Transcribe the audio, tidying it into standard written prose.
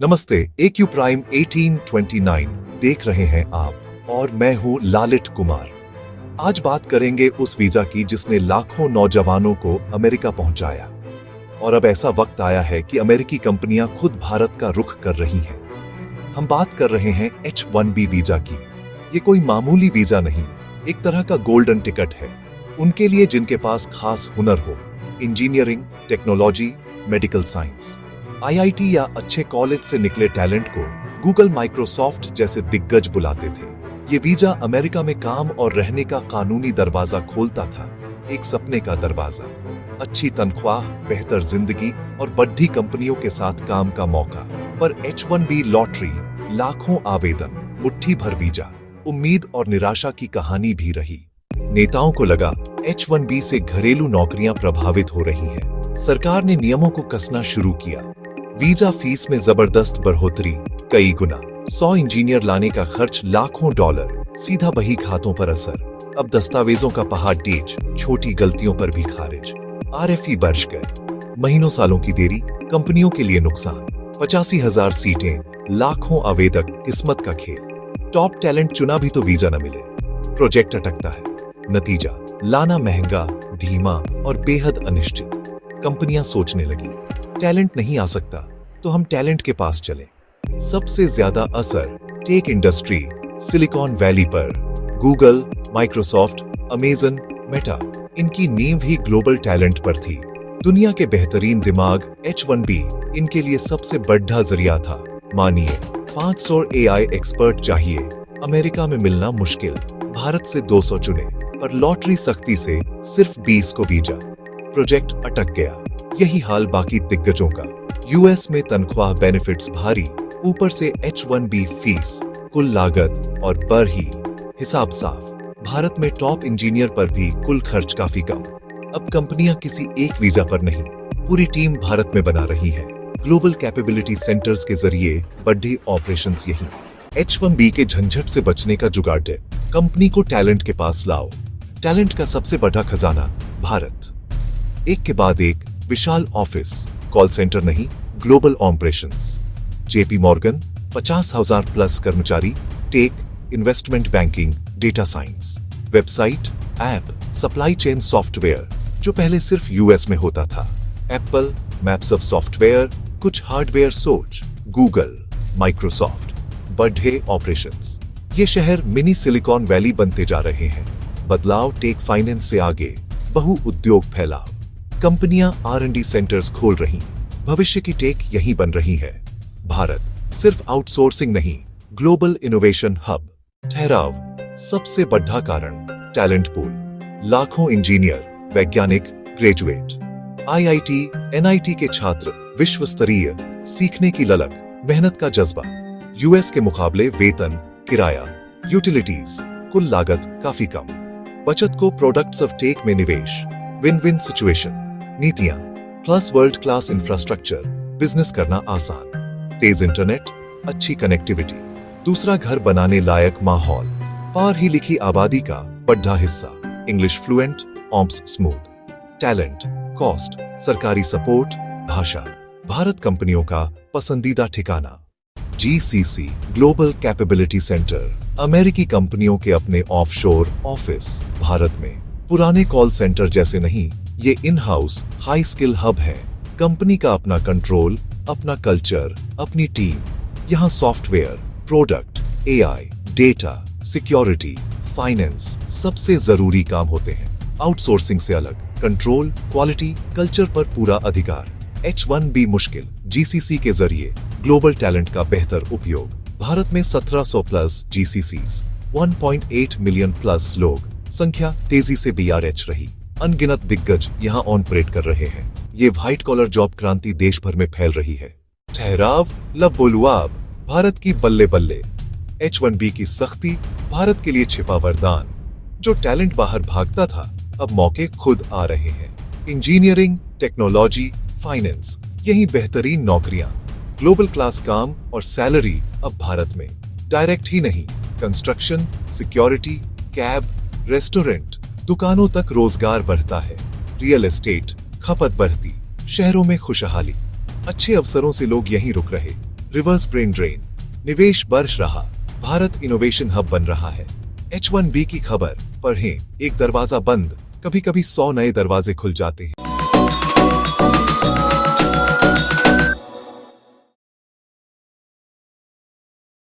नमस्ते, AQ prime 1829 देख रहे हैं आप और मैं हूं लालित कुमार। आज बात करेंगे उस वीजा की जिसने लाखों नौजवानों को अमेरिका पहुंचाया। और अब ऐसा वक्त आया है कि अमेरिकी कंपनियां खुद भारत का रुख कर रही हैं। हम बात कर रहे हैं H-1B वीजा की। ये कोई मामूली वीजा नहीं, एक तरह का गोल्डन टिकट है उनके लिए जिनके पास खास हुनर हो, engineering, technology, medical science, IIT या अच्छे कॉलेज से निकले टैलेंट को गूगल, माइक्रोसॉफ्ट जैसे दिग्गज बुलाते थे। ये वीजा अमेरिका में काम और रहने का कानूनी दरवाजा खोलता था, एक सपने का दरवाजा। अच्छी तनख्वाह, बेहतर जिंदगी और बड़ी कंपनियों के साथ काम का मौका। पर H-1B लॉटरी, लाखों आवेदन, मुट्ठी भर वीजा, उम्मीद और निराशा की कहानी भी रही। नेताओं को लगा H-1B से घरेलू नौकरियां प्रभावित हो रही हैं। सरकार ने नियमों को कसना शुरू किया। वीजा फीस में जबरदस्त बढ़ोतरी, कई गुना। 100 इंजीनियर लाने का खर्च लाखों डॉलर, सीधा बही खातों पर असर। अब दस्तावेजों का पहाड़ तेज, छोटी गलतियों पर भी खारिज। RFE बढ़ गए, महीनों सालों की देरी, कंपनियों के लिए नुकसान। 85,000 सीटें, लाखों आवेदक, किस्मत का खेल। टॉप टैलेंट चुना भी तो वीजा न मिले, प्रोजेक्ट अटकता है। नतीजा, लाना महंगा, धीमा और बेहद अनिश्चित। कंपनियां सोचने लगी, टैलेंट नहीं आ सकता तो हम टैलेंट के पास चलें। सबसे ज्यादा असर टेक इंडस्ट्री, सिलिकॉन वैली पर। गूगल, माइक्रोसॉफ्ट, अमेजन, मेटा, इनकी नींव ही ग्लोबल टैलेंट पर थी। दुनिया के बेहतरीन दिमाग, H-1B इनके लिए सबसे बड़ा जरिया था। मानिए 500 AI एक्सपर्ट चाहिए, अमेरिका में मिलना मुश्किल। भारत से 200 चुने, पर लॉटरी सख्ती से सिर्फ 20 को वीजा। प्रोजेक्ट अटक गया। यही हाल बाकी दिग्गजों का। US में तनख्वाह, बेनिफिट्स भारी, ऊपर से H-1B फीस, कुल लागत और पर ही हिसाब साफ। भारत में टॉप इंजीनियर पर भी कुल खर्च काफी कम। अब कंपनियां किसी एक वीजा पर नहीं, पूरी टीम भारत में बना रही है। ग्लोबल कैपेबिलिटी सेंटर्स के जरिए बड़े ऑपरेशंस यही। H-1B के झंझट से बचने का जुगाड़ है, कंपनी को टैलेंट के पास लाओ। टैलेंट का सबसे बड़ा खजाना भारत। एक के बाद एक विशाल ऑफिस, कॉल सेंटर नहीं, global operations. JP Morgan, 50,000 plus कर्मचारी, tech, investment banking, data science, website, app, supply chain software जो पहले सिर्फ US में होता था। एप्पल, मैप्स ऑफ सॉफ्टवेयर, कुछ हार्डवेयर सोच, गूगल, माइक्रोसॉफ्ट, बड़े ऑपरेशंस। ये शहर मिनी सिलिकॉन वैली बनते जा रहे हैं। बदलाव टेक फाइनेंस से आगे, बहु उद्योग फैलाव। कंपनियां R&D सेंटर्स खोल रही, भविष्य की टेक यहीं बन रही है। भारत सिर्फ आउटसोर्सिंग नहीं, ग्लोबल इनोवेशन हब। ठहराव, सबसे बड़ा कारण टैलेंट पूल। लाखों इंजीनियर, वैज्ञानिक, ग्रेजुएट, IIT, NIT के छात्र, विश्व स्तरीय, सीखने की ललक, मेहनत का जज्बा। US के मुकाबले वेतन, किराया, यूटिलिटीज, कुल लागत काफी कम। बचत को प्रोडक्ट्स ऑफ टेक में निवेश, विन विन सिचुएशन। नीतियां, plus world class infrastructure, business करना आसान, तेज इंटरनेट, अच्छी कनेक्टिविटी, दूसरा घर बनाने लायक माहौल, पढ़ी लिखी आबादी का बड़ा हिस्सा, English fluent, ohms smooth. Talent, cost, सरकारी सपोर्ट, भाषा, भारत कंपनियों का पसंदीदा ठिकाना। GCC, ग्लोबल कैपेबिलिटी सेंटर, अमेरिकी कंपनियों के अपने ऑफशोर ऑफिस भारत में। पुराने कॉल सेंटर जैसे नहीं, ये in house high skill hub है। कंपनी का अपना कंट्रोल, अपना कल्चर, अपनी टीम। यहाँ software, product, AI, data, security, finance सबसे जरूरी काम होते हैं। आउटसोर्सिंग से अलग, कंट्रोल, क्वालिटी, कल्चर पर पूरा अधिकार। H-1B मुश्किल, GCC के जरिए ग्लोबल टैलेंट का बेहतर उपयोग। भारत में 1700 प्लस GCCs, 1.8 मिलियन प्लस लोग, संख्या तेजी से BRH रही। अनगिनत दिग्गज यहाँ ऑपरेट कर रहे हैं। ये व्हाइट कॉलर जॉब क्रांति देश भर में फैल रही है। ठहराव, लब बोलुआब, भारत की बल्ले बल्ले। H-1B की सख्ती, भारत के लिए छिपा वरदान। जो टैलेंट बाहर भागता था, अब मौके खुद आ रहे हैं। इंजीनियरिंग, टेक्नोलॉजी, फाइनेंस, यही बेहतरीन नौकरियां। ग्लोबल क्लास काम और सैलरी अब भारत में। डायरेक्ट ही नहीं, कंस्ट्रक्शन, सिक्योरिटी, कैब, रेस्टोरेंट, दुकानों तक रोजगार बढ़ता है। रियल एस्टेट, खपत बढ़ती, शहरों में खुशहाली। अच्छे अवसरों से लोग यहीं रुक रहे। रिवर्स ब्रेन ड्रेन, निवेश बढ़ रहा, भारत इनोवेशन हब बन रहा है। H1B की खबर पढ़ें, एक दरवाजा बंद, कभी कभी 100 नए दरवाजे खुल जाते हैं।